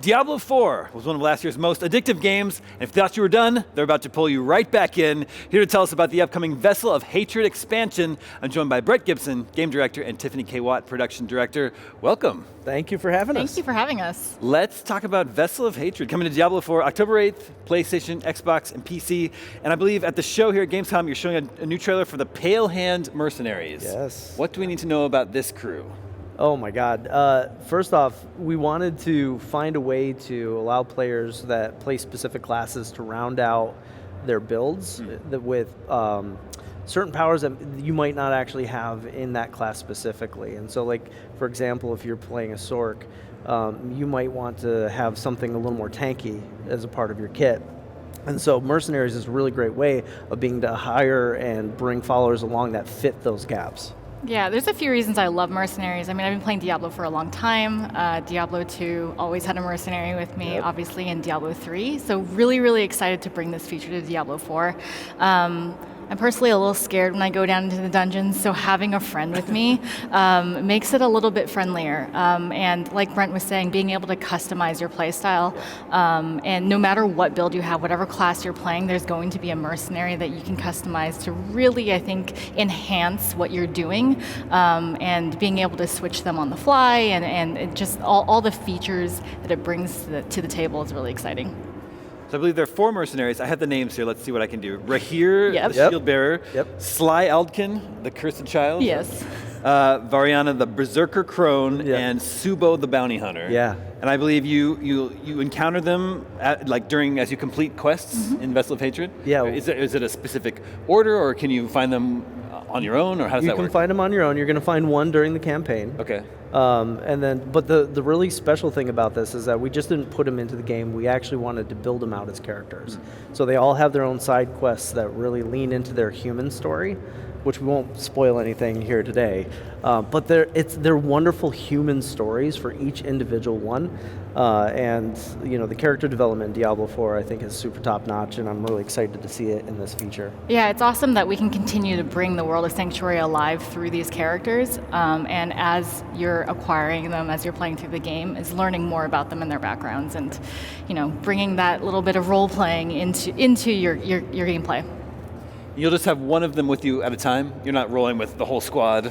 Diablo 4 was one of last year's most addictive games, and if you thought you were done, they're about to pull you right back in. Here to tell us about the upcoming Vessel of Hatred expansion, I'm joined by Brent Gibson, game director, and Tiffany K. Watt, production director. Welcome. Thank you for having us. Thank you for having us. Let's talk about Vessel of Hatred, coming to Diablo 4 October 8th, PlayStation, Xbox, and PC. And I believe at the show here at Gamescom, you're showing a new trailer for the Pale Hand Mercenaries. Yes. What do we need to know about this crew? Oh my God. First off, we wanted to find a way to allow players that play specific classes to round out their builds with certain powers that you might not actually have in that class specifically. And so, like, for example, if you're playing a Sorc, you might want to have something a little more tanky as a part of your kit. And so Mercenaries is a really great way of being to hire and bring followers along that fit those gaps. Yeah, there's a few reasons I love Mercenaries. I mean, I've been playing Diablo for a long time. Diablo 2 always had a mercenary with me, obviously, in Diablo 3. So really, really excited to bring this feature to Diablo 4. I'm personally a little scared when I go down into the dungeons, so having a friend with me makes it a little bit friendlier. And like Brent was saying, being able to customize your playstyle, and no matter what build you have, whatever class you're playing, there's going to be a mercenary that you can customize to really, I think, enhance what you're doing, and being able to switch them on the fly, and just all the features that it brings to the table is really exciting. So I believe there are 4 mercenaries. I have the names here. Let's see what I can do. Rahir, the shield bearer. Sly Aldkin, the cursed child. Yes. Variana, the berserker crone, and Subo, the bounty hunter. Yeah. And I believe you encounter them as you complete quests in Vessel of Hatred. Yeah. Is it a specific order, or can you find them on your own, or how does that work? You can find them on your own. You're going to find one during the campaign. Okay. But the really special thing about this is that we just didn't put them into the game. We actually wanted to build them out as characters. So they all have their own side quests that really lean into their human story, which we won't spoil anything here today. But they're wonderful human stories for each individual one. And the character development in Diablo 4 I think is super top notch, and I'm really excited to see it in this feature. Yeah, it's awesome that we can continue to bring the world of Sanctuary alive through these characters, and as you're acquiring them, as you're playing through the game, is learning more about them and their backgrounds, and bringing that little bit of role playing into your gameplay. You'll just have one of them with you at a time? You're not rolling with the whole squad?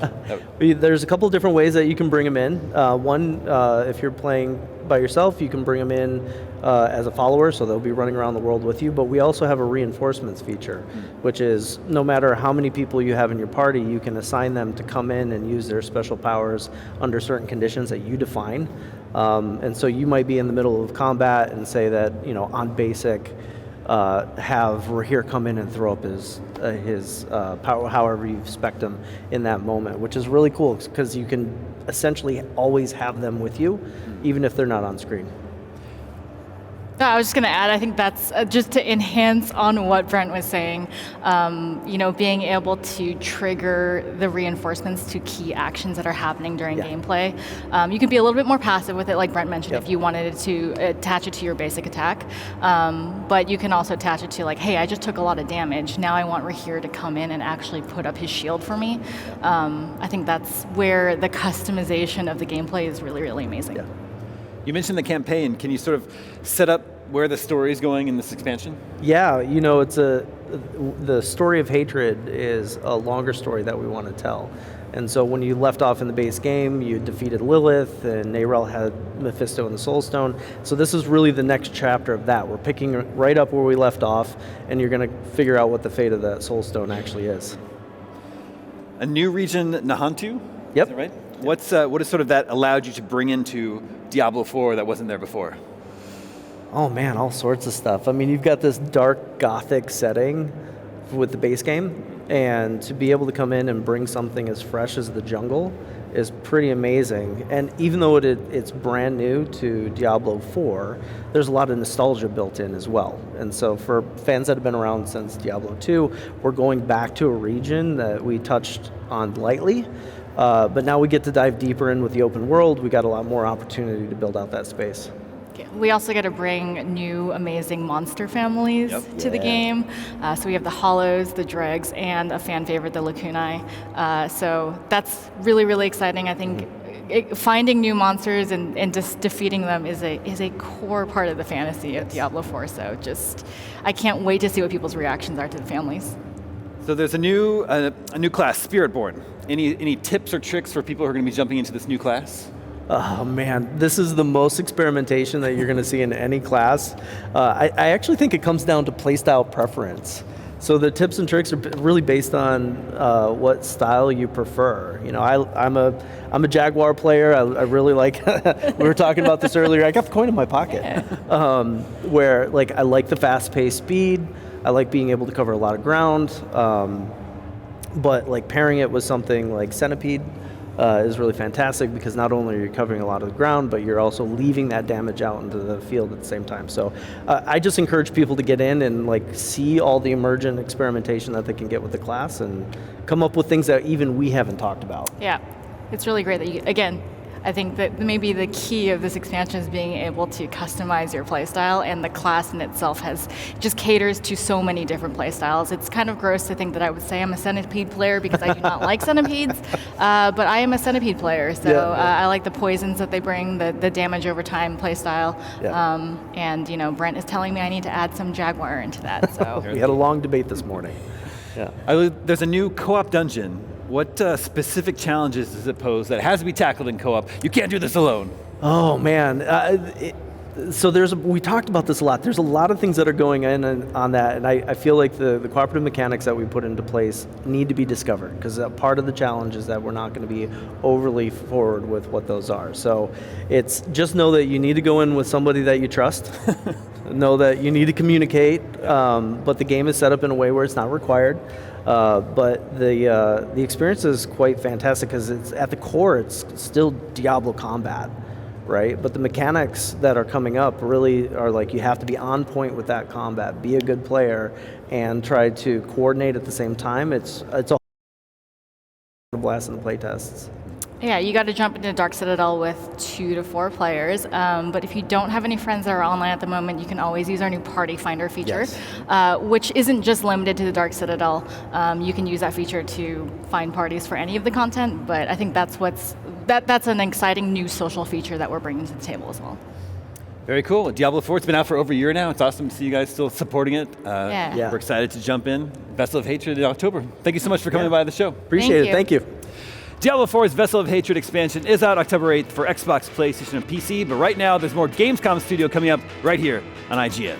There's a couple different ways that you can bring them in. One, if you're playing by yourself, you can bring them in as a follower, so they'll be running around the world with you. But we also have a reinforcements feature, which is no matter how many people you have in your party, you can assign them to come in and use their special powers under certain conditions that you define. And so you might be in the middle of combat and say that, on basic, have Rahir come in and throw up his power, however you spec him in that moment, which is really cool because you can essentially always have them with you, even if they're not on screen. I was just going to add, I think that's just to enhance on what Brent was saying, being able to trigger the reinforcements to key actions that are happening during gameplay. You can be a little bit more passive with it, like Brent mentioned, if you wanted to attach it to your basic attack. But you can also attach it to, like, hey, I just took a lot of damage. Now I want Rahir to come in and actually put up his shield for me. I think that's where the customization of the gameplay is really, really amazing. Yeah. You mentioned the campaign. Can you sort of set up where the story is going in this expansion? Yeah, it's the story of hatred is a longer story that we want to tell. And so when you left off in the base game, you defeated Lilith, and Narel had Mephisto and the Soul Stone. So this is really the next chapter of that. We're picking right up where we left off, and you're going to figure out what the fate of that Soul Stone actually is. A new region, Nahantu? Yep. Is that right? What is sort of that allowed you to bring into Diablo 4 that wasn't there before? Oh man, all sorts of stuff. I mean, you've got this dark gothic setting with the base game, and to be able to come in and bring something as fresh as the jungle is pretty amazing. And even though it's brand new to Diablo 4, there's a lot of nostalgia built in as well. And so for fans that have been around since Diablo 2, we're going back to a region that we touched on lightly, but now we get to dive deeper in with the open world. We got a lot more opportunity to build out that space. We also get to bring new amazing monster families to the game. So we have the Hollows, the Dregs, and a fan favorite, the Lacunae. So that's really, really exciting. I think finding new monsters and just defeating them is a core part of the fantasy of Diablo 4. So I can't wait to see what people's reactions are to the families. So there's a new class, Spiritborn. Any tips or tricks for people who are going to be jumping into this new class? Oh man, this is the most experimentation that you're going to see in any class. I actually think it comes down to playstyle preference. So the tips and tricks are really based on what style you prefer. You know, I'm a Jaguar player. I really like. We were talking about this earlier. I got the coin in my pocket. Where like I like the fast-paced speed. I like being able to cover a lot of ground. But like pairing it with something like Centipede is really fantastic because not only are you covering a lot of the ground, but you're also leaving that damage out into the field at the same time. So I just encourage people to get in and like see all the emergent experimentation that they can get with the class and come up with things that even we haven't talked about. Yeah, it's really great that you, again, I think that maybe the key of this expansion is being able to customize your playstyle, and the class in itself just caters to so many different playstyles. It's kind of gross to think that I would say I'm a Centipede player because I do not like centipedes, but I am a Centipede player, so I like the poisons that they bring, the damage over time playstyle, and you know, Brent is telling me I need to add some Jaguar into that. So We had a long debate this morning. There's a new co-op dungeon. What specific challenges does it pose that has to be tackled in co-op? You can't do this alone. Oh man, so we talked about this a lot. There's a lot of things that are going in on that, and I feel like the cooperative mechanics that we put into place need to be discovered, because part of the challenge is that we're not going to be overly forward with what those are. So it's just know that you need to go in with somebody that you trust. Know that you need to communicate, but the game is set up in a way where it's not required. But the experience is quite fantastic because it's at the core, it's still Diablo combat, right? But the mechanics that are coming up really are like you have to be on point with that combat, be a good player, and try to coordinate at the same time. It's a blast in the playtests. Yeah, you got to jump into Dark Citadel with 2 to 4 players. But if you don't have any friends that are online at the moment, you can always use our new Party Finder feature, which isn't just limited to the Dark Citadel. You can use that feature to find parties for any of the content. But I think that's an exciting new social feature that we're bringing to the table as well. Very cool. Diablo 4, it's been out for over a year now. It's awesome to see you guys still supporting it. Yeah. We're excited to jump in. Vessel of Hatred in October. Thank you so much for coming by the show. Appreciate it. Thank you. Diablo 4's Vessel of Hatred expansion is out October 8th for Xbox, PlayStation, and PC, but right now there's more Gamescom Studio coming up right here on IGN.